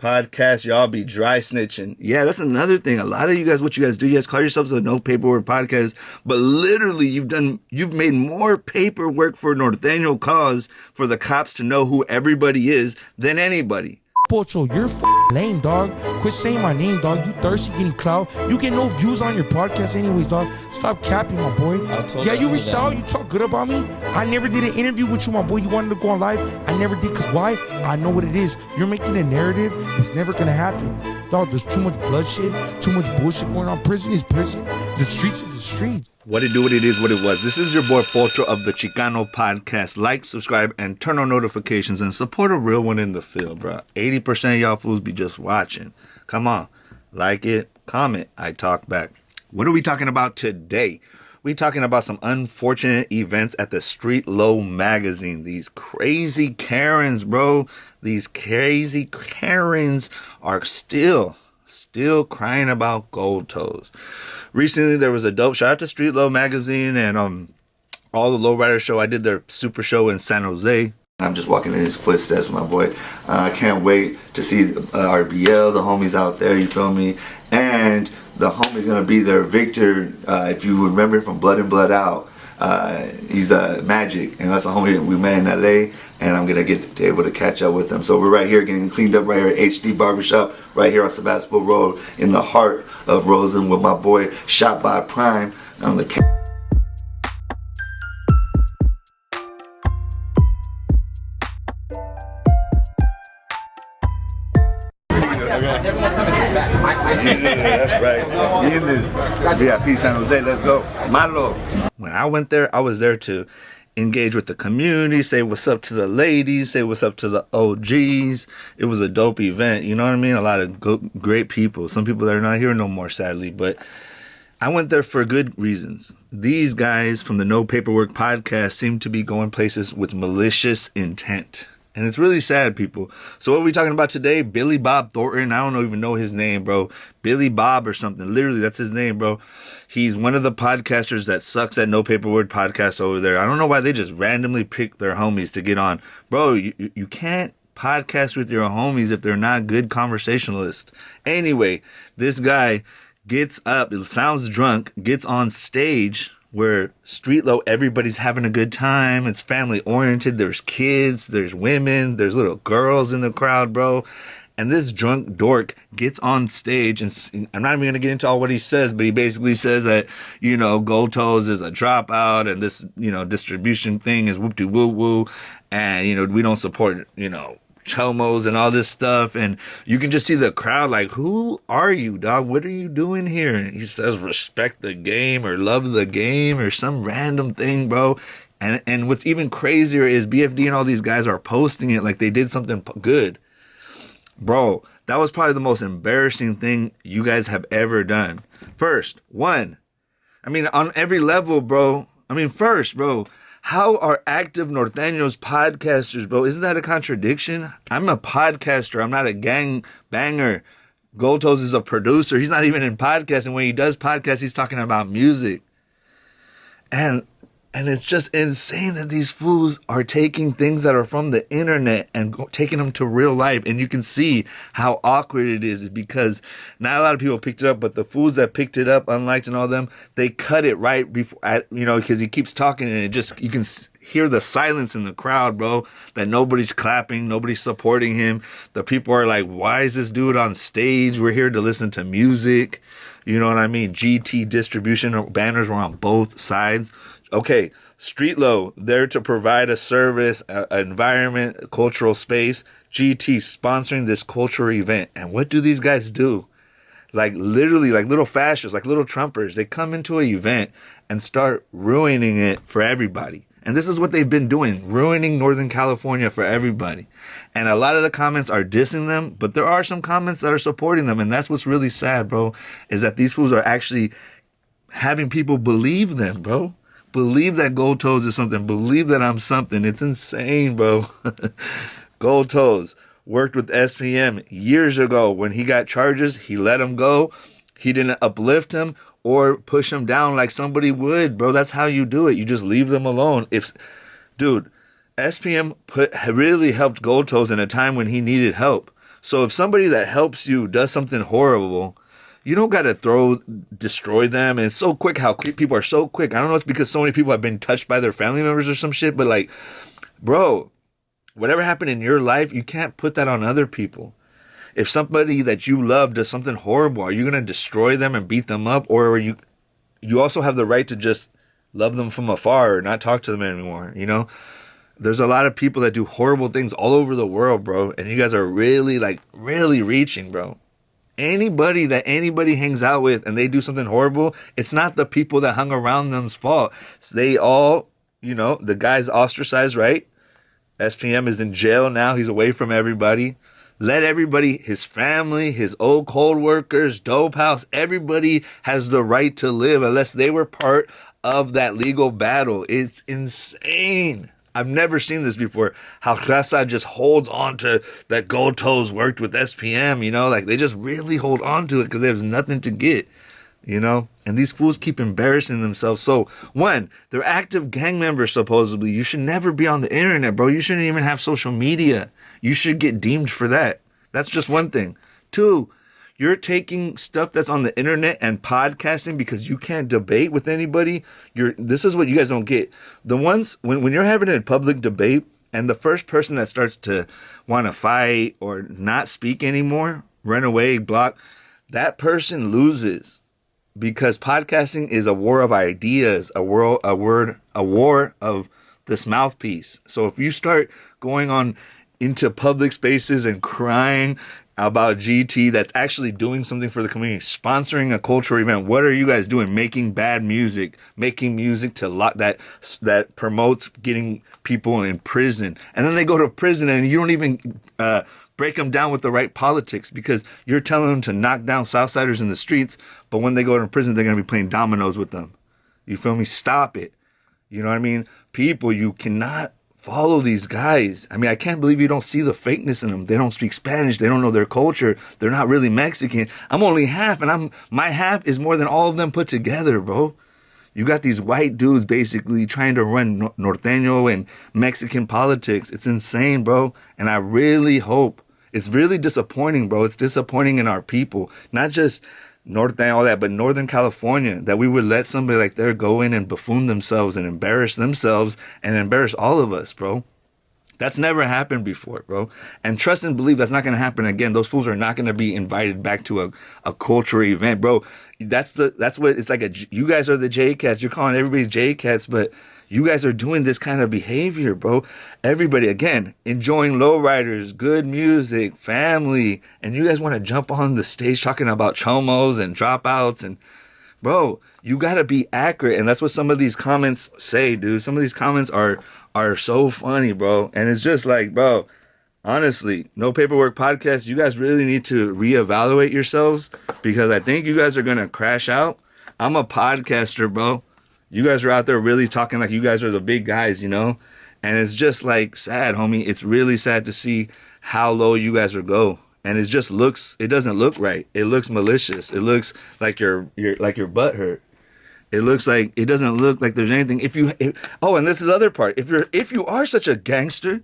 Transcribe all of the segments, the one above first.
podcast, y'all be dry snitching. Yeah, that's another thing. A lot of you guys, what you guys do, you guys call yourselves a no paperwork podcast, but literally you've made more paperwork for Norteño cause for the cops to know who everybody is than anybody. Pocho, you're lame, dog. Quit saying my name, dog. You thirsty getting clout. You get no views on your podcast anyways, dog. Stop capping, my boy. Yeah, you reached out. You talk good about me. I never did an interview with you, my boy. You wanted to go on live. I never did, because why? I know what it is. You're making a narrative that's never going to happen. Dog, there's too much bloodshed, too much bullshit going on. Prison is prison. The streets is the streets. What it do, what it is, what it was. This is your boy Pocho of the Chicano podcast. Like, subscribe, and turn on notifications and support a real one in the field, bro. 80% of y'all fools be just watching. Come on. Like it, comment, I talk back. What are we talking about today? We talking about some unfortunate events at the StreetLow magazine. These crazy Karens, bro. These crazy Karens are still crying about Goldtoes. Recently, there was a dope shout out to StreetLow magazine and all the lowriders show. I did their super show in San Jose. I'm just walking in his footsteps, my boy. I can't wait to see RBL, the homies out there, you feel me? And the homie's gonna be there, Victor, if you remember from Blood In, Blood Out. He's Magic, and that's a homie we met in LA, and I'm gonna get to able to catch up with him. So we're right here getting cleaned up right here at HD Barbershop, right here on Sebastopol Road, in the heart of Rosen, with my boy Shot by Prime on the That's right. In this VIP San Jose, let's go. Malo. When I went there, I was there to engage with the community, say what's up to the ladies, say what's up to the OGs. It was a dope event, you know what I mean? A lot of great people. Some people that are not here no more, sadly, but I went there for good reasons. These guys from the No Paperwork podcast seem to be going places with malicious intent. And it's really sad, people. So what are we talking about today? Billy Bob Thornton. I don't even know his name, bro. Billy Bob or something. Literally, that's his name, bro. He's one of the podcasters that sucks at No Paperwork podcast over there. I don't know why they just randomly pick their homies to get on. Bro, you can't podcast with your homies if they're not good conversationalists. Anyway, this guy gets up, it sounds drunk, gets on stage where StreetLow, everybody's having a good time. It's family oriented. There's kids, there's women, there's little girls in the crowd, bro. And this drunk dork gets on stage, and I'm not even going to get into all what he says, but he basically says that, you know, Goldtoes is a dropout, and this, you know, distribution thing is whoop-de-woo-woo, and, you know, we don't support, you know, chomos and all this stuff. And you can just see the crowd like, who are you, dog? What are you doing here? And he says respect the game or love the game or some random thing, bro. And what's even crazier is BFD and all these guys are posting it like they did something good. Bro, that was probably the most embarrassing thing you guys have ever done. First, on every level, bro. First, bro, how are active Norteños podcasters, bro? Isn't that a contradiction? I'm a podcaster. I'm not a gang banger. Goldtoes is a producer. He's not even in podcasting. When he does podcasts, he's talking about music. And it's just insane that these fools are taking things that are from the internet and taking them to real life. And you can see how awkward it is because not a lot of people picked it up, but the fools that picked it up, unliked and all them, they cut it right before, because he keeps talking and you can hear the silence in the crowd, bro, that nobody's clapping, nobody's supporting him. The people are like, why is this dude on stage? We're here to listen to music. You know what I mean? GT distribution banners were on both sides. Okay, StreetLow, there to provide a service, an environment, a cultural space. GT sponsoring this cultural event. And what do these guys do? Like literally, like little fascists, like little Trumpers. They come into an event and start ruining it for everybody. And this is what they've been doing, ruining Northern California for everybody. And a lot of the comments are dissing them, but there are some comments that are supporting them. And that's what's really sad, bro, is that these fools are actually having people believe them, bro. Believe that Goldtoes is something. Believe that I'm something. It's insane, bro. Goldtoes worked with SPM years ago. When he got charges, he let him go. He didn't uplift him or push him down like somebody would, bro. That's how you do it. You just leave them alone. Dude, SPM really helped Goldtoes in a time when he needed help. So if somebody that helps you does something horrible, you don't got to destroy them. And it's so quick how people are so quick. I don't know if it's because so many people have been touched by their family members or some shit, but like, bro, whatever happened in your life, you can't put that on other people. If somebody that you love does something horrible, are you going to destroy them and beat them up? Or are you also have the right to just love them from afar or not talk to them anymore, you know? There's a lot of people that do horrible things all over the world, bro. And you guys are really reaching, bro. Anybody that anybody hangs out with and they do something horrible, it's not the people that hung around them's fault. So they all, you know, the guy's ostracized, right? SPM is in jail now. He's away from everybody. Let everybody, his family, his old cold workers, dope house, everybody has the right to live unless they were part of that legal battle. It's insane. I've never seen this before. How Raza just holds on to that Goldtoes worked with SPM, you know? Like, they just really hold on to it because there's nothing to get, you know? And these fools keep embarrassing themselves. So, one, they're active gang members, supposedly. You should never be on the internet, bro. You shouldn't even have social media. You should get deemed for that. That's just one thing. Two, you're taking stuff that's on the internet and podcasting because you can't debate with anybody. This is what you guys don't get. The ones, when you're having a public debate and the first person that starts to want to fight or not speak anymore, run away, block, that person loses. Because podcasting is a war of ideas, a war of this mouthpiece. So if you start going on into public spaces and crying about GT that's actually doing something for the community, sponsoring a cultural event. What are you guys doing? Making bad music, making music to that promotes getting people in prison. And then they go to prison and you don't even break them down with the right politics because you're telling them to knock down Southsiders in the streets, but when they go to prison, they're going to be playing dominoes with them. You feel me? Stop it. You know what I mean? People, you cannot follow these guys. I mean, I can't believe you don't see the fakeness in them. They don't speak Spanish. They don't know their culture. They're not really Mexican. I'm only half, and my half is more than all of them put together, bro. You got these white dudes basically trying to run norteño and Mexican politics. It's insane, bro. And I really hope, it's really disappointing, bro. It's disappointing in our people. Not just Norte, all that, but Northern California, that we would let somebody like that go in and buffoon themselves and embarrass themselves and embarrass all of us, bro. That's never happened before, bro. And trust and believe that's not going to happen again. Those fools are not going to be invited back to a cultural event, bro. That's what it's like. You guys are the J-Cats. You're calling everybody J-Cats, but you guys are doing this kind of behavior, bro. Everybody, again, enjoying lowriders, good music, family, and you guys want to jump on the stage talking about chomos and dropouts, and bro, you got to be accurate, and that's what some of these comments say, dude. Some of these comments are so funny, bro, and it's just like, bro, honestly, No Paperwork Podcast, you guys really need to reevaluate yourselves because I think you guys are going to crash out. I'm a podcaster, bro. You guys are out there really talking like you guys are the big guys, you know? And it's just like sad, homie. It's really sad to see how low you guys will go. And it doesn't look right. It looks malicious. It looks like your butt hurt. It looks like, it doesn't look like there's anything. And this is the other part. If you are such a gangster,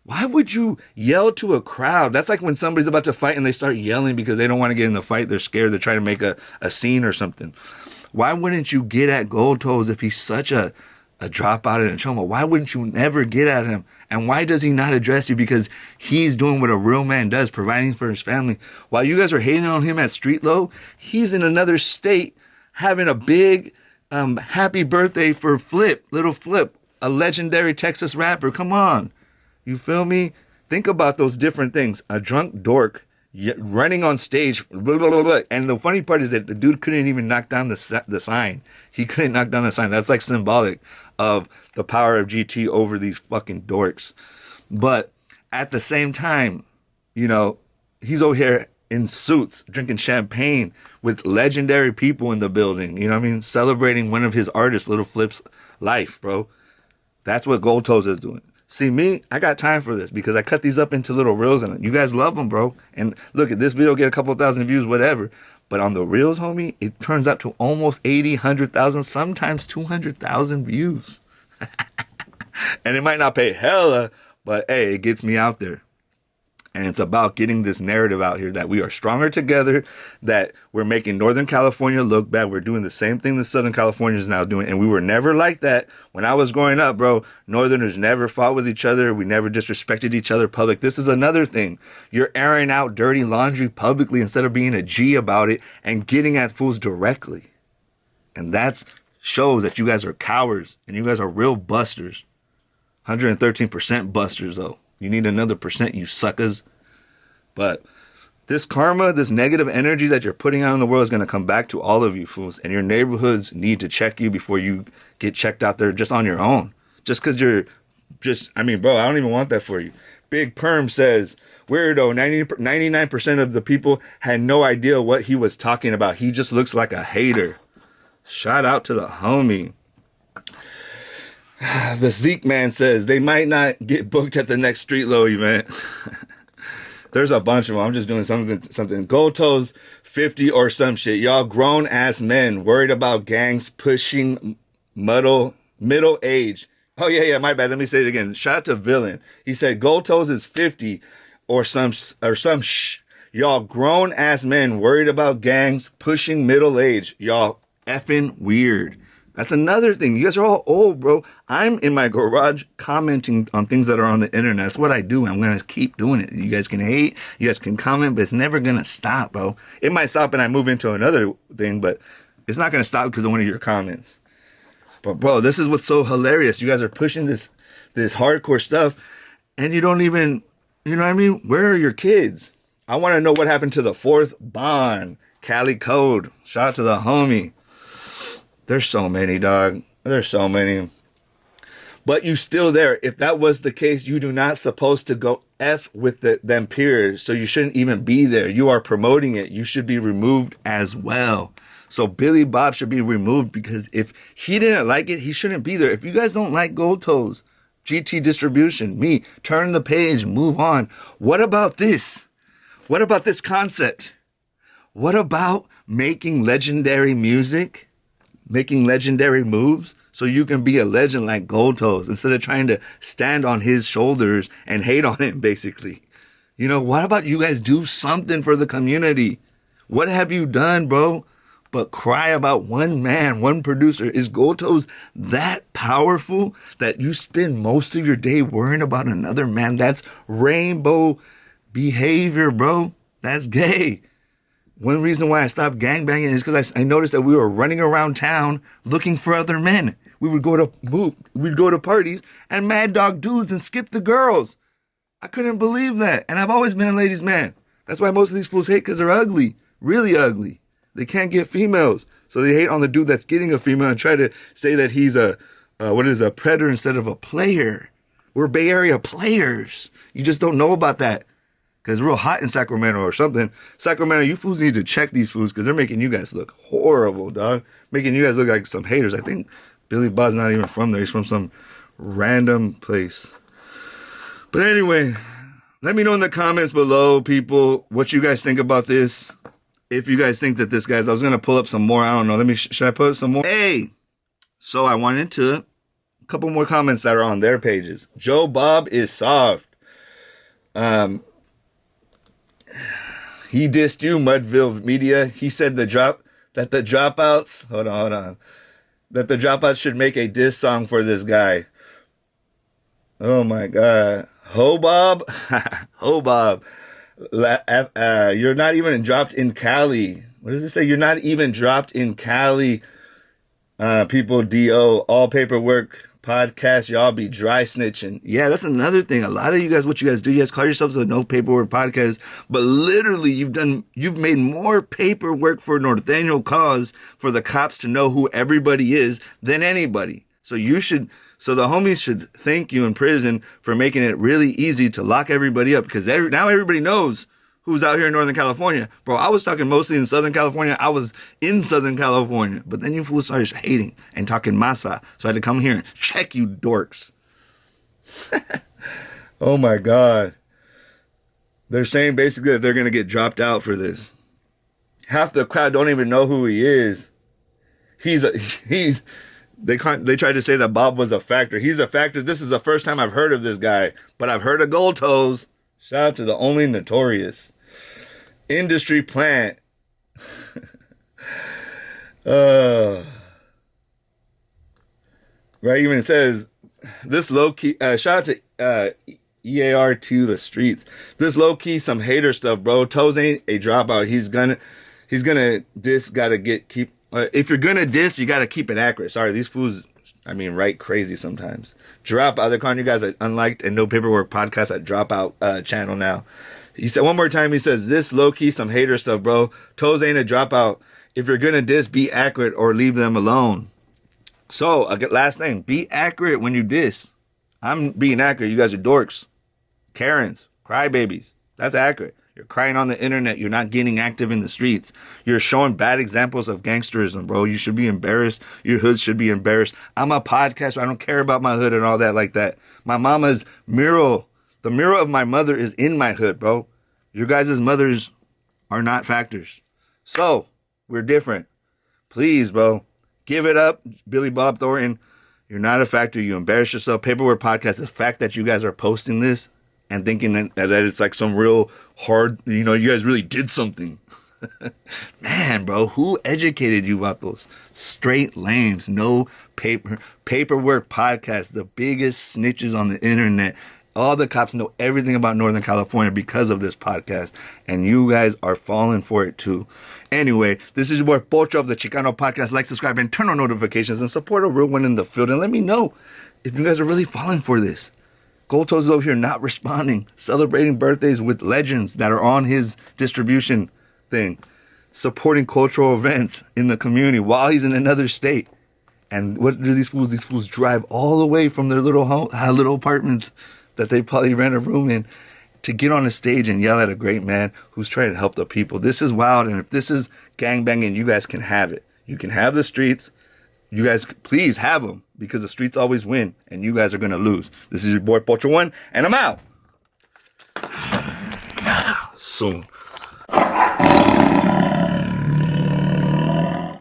why would you yell to a crowd? That's like when somebody's about to fight and they start yelling because they don't want to get in the fight. They're scared. They're trying to make a scene or something. Why wouldn't you get at Goldtoes if he's such a dropout and a choma? Why wouldn't you never get at him? And why does he not address you? Because he's doing what a real man does, providing for his family. While you guys are hating on him at StreetLow, he's in another state having a big happy birthday for Little Flip, a legendary Texas rapper. Come on. You feel me? Think about those different things. A drunk dork running on stage, blah, blah, blah, blah. And the funny part is that the dude couldn't even knock down the sign. He couldn't knock down the sign. That's like symbolic of the power of GT over these fucking dorks. But at the same time, you know, he's over here in suits, drinking champagne with legendary people in the building. You know what I mean? Celebrating one of his artists, Little Flip's life, bro. That's what Goldtoes is doing. See, me, I got time for this because I cut these up into little reels and you guys love them, bro. And look, at this video get a couple thousand views, whatever. But on the reels, homie, it turns out to almost 80, 100,000, sometimes 200,000 views. And it might not pay hella, but hey, it gets me out there. And it's about getting this narrative out here that we are stronger together, that we're making Northern California look bad. We're doing the same thing that Southern California is now doing. And we were never like that when I was growing up, bro. Northerners never fought with each other. We never disrespected each other public. This is another thing. You're airing out dirty laundry publicly instead of being a G about it and getting at fools directly. And that shows that you guys are cowards and you guys are real busters. 113% busters, though. You need another percent, you suckers. But this karma, this negative energy that you're putting out in the world is going to come back to all of you fools. And your neighborhoods need to check you before you get checked out there just on your own. Just because you're just, I mean, bro, I don't even want that for you. Big Perm says, weirdo, 99% of the people had no idea what he was talking about. He just looks like a hater. Shout out to the homie. The Zeke man says they might not get booked at the next StreetLow event. There's a bunch of them. I'm just doing something. Goldtoes 50 or some shit. Y'all grown ass men worried about gangs pushing middle age. Oh yeah, my bad. Let me say it again. Shout out to Villain. He said Goldtoes is 50 or some Y'all grown ass men worried about gangs pushing middle age. Y'all effing weird. That's another thing. You guys are all old, bro. I'm in my garage commenting on things that are on the internet. That's what I do. I'm going to keep doing it. You guys can hate. You guys can comment, but it's never going to stop, bro. It might stop and I move into another thing, but it's not going to stop because of one of your comments. But, bro, this is what's so hilarious. You guys are pushing this hardcore stuff, and you don't even, you know what I mean? Where are your kids? I want to know what happened to the fourth bond. Cali Code. Shout out to the homie. There's so many, dog. There's so many. But you still there. If that was the case, you do not supposed to go F with them peers. So you shouldn't even be there. You are promoting it. You should be removed as well. So Billy Bob should be removed because if he didn't like it, he shouldn't be there. If you guys don't like Goldtoes, GT Distribution, me, turn the page, move on. What about this? What about this concept? What about making legendary music? Making legendary moves so you can be a legend like Goldtoes instead of trying to stand on his shoulders and hate on him, basically. You know, what about you guys do something for the community? What have you done, bro? But cry about one man, one producer. Is Goldtoes that powerful that you spend most of your day worrying about another man? That's rainbow behavior, bro. That's gay. One reason why I stopped gangbanging is because I noticed that we were running around town looking for other men. We'd go to parties and mad dog dudes and skip the girls. I couldn't believe that. And I've always been a ladies' man. That's why most of these fools hate, because they're ugly. Really ugly. They can't get females. So they hate on the dude that's getting a female and try to say that he's a predator instead of a player. We're Bay Area players. You just don't know about that. Because it's real hot in Sacramento or something. Sacramento, you fools need to check these fools because they're making you guys look horrible, dog. Making you guys look like some haters. I think Billy Bob's not even from there. He's from some random place. But anyway, let me know in the comments below, people, what you guys think about this. If you guys think that this guy's... I was going to pull up some more. I don't know. Should I put up some more? Hey! So I wanted to... A couple more comments that are on their pages. Joe Bob is soft. He dissed you, Mudville Media. He said that the dropouts should make a diss song for this guy. Oh my God. Ho Bob. You're not even dropped in Cali. What does it say? You're not even dropped in Cali. People DO, all paperwork podcast, y'all be dry snitching. Yeah, that's another thing. A lot of you guys, what you guys do, you guys call yourselves a no paperwork podcast, but literally you've made more paperwork for Nathaniel Cause for the cops to know who everybody is than anybody. So the homies should thank you in prison for making it really easy to lock everybody up, because now everybody knows who's out here in Northern California. Bro, I was talking mostly in Southern California. I was in Southern California. But then you fools started hating and talking masa. So I had to come here and check you dorks. Oh my God. They're saying basically that they're going to get dropped out for this. Half the crowd don't even know who he is. They tried to say that Bob was a factor. He's a factor. This is the first time I've heard of this guy. But I've heard of Goldtoes. Shout out to the only notorious industry plant. Right, even says this low key. Shout out to EAR to the streets. This low key some hater stuff, bro. Toes ain't a dropout. He's gonna diss. Gotta keep. If you're gonna diss, you gotta keep it accurate. Sorry, these fools. I mean, right crazy sometimes. Dropout. They're calling you guys an unliked and no paperwork podcast at Dropout channel now. He said one more time. He says this low key some hater stuff, bro. Toes ain't a dropout. If you're gonna diss, be accurate or leave them alone. So, last thing, be accurate when you diss. I'm being accurate. You guys are dorks, Karens, crybabies. That's accurate. You're crying on the internet. You're not getting active in the streets. You're showing bad examples of gangsterism, bro. You should be embarrassed. Your hood should be embarrassed. I'm a podcaster. I don't care about my hood and all that like that. My mama's mural, the mural of my mother is in my hood, bro. Your guys' mothers are not factors. So, we're different. Please, bro. Give it up, Billy Bob Thornton. You're not a factor. You embarrass yourself. Paperwork podcast. The fact that you guys are posting this and thinking that it's like some real hard, you guys really did something. Man, bro, who educated you about those straight lames? No paperwork podcast. The biggest snitches on the internet. All the cops know everything about Northern California because of this podcast. And you guys are falling for it too. Anyway, this is your boy Pocho of the Chicano podcast. Like, subscribe, and turn on notifications and support a real one in the field. And let me know if you guys are really falling for this. Goldtoes is over here not responding, celebrating birthdays with legends that are on his distribution thing, supporting cultural events in the community while he's in another state. And what do these fools? These fools drive all the way from their little apartments that they probably rent a room in to get on a stage and yell at a great man who's trying to help the people. This is wild, and if this is gangbanging, you guys can have it. You can have the streets. You guys, please have them, because the streets always win, and you guys are going to lose. This is your boy Pocho One, and I'm out. Soon.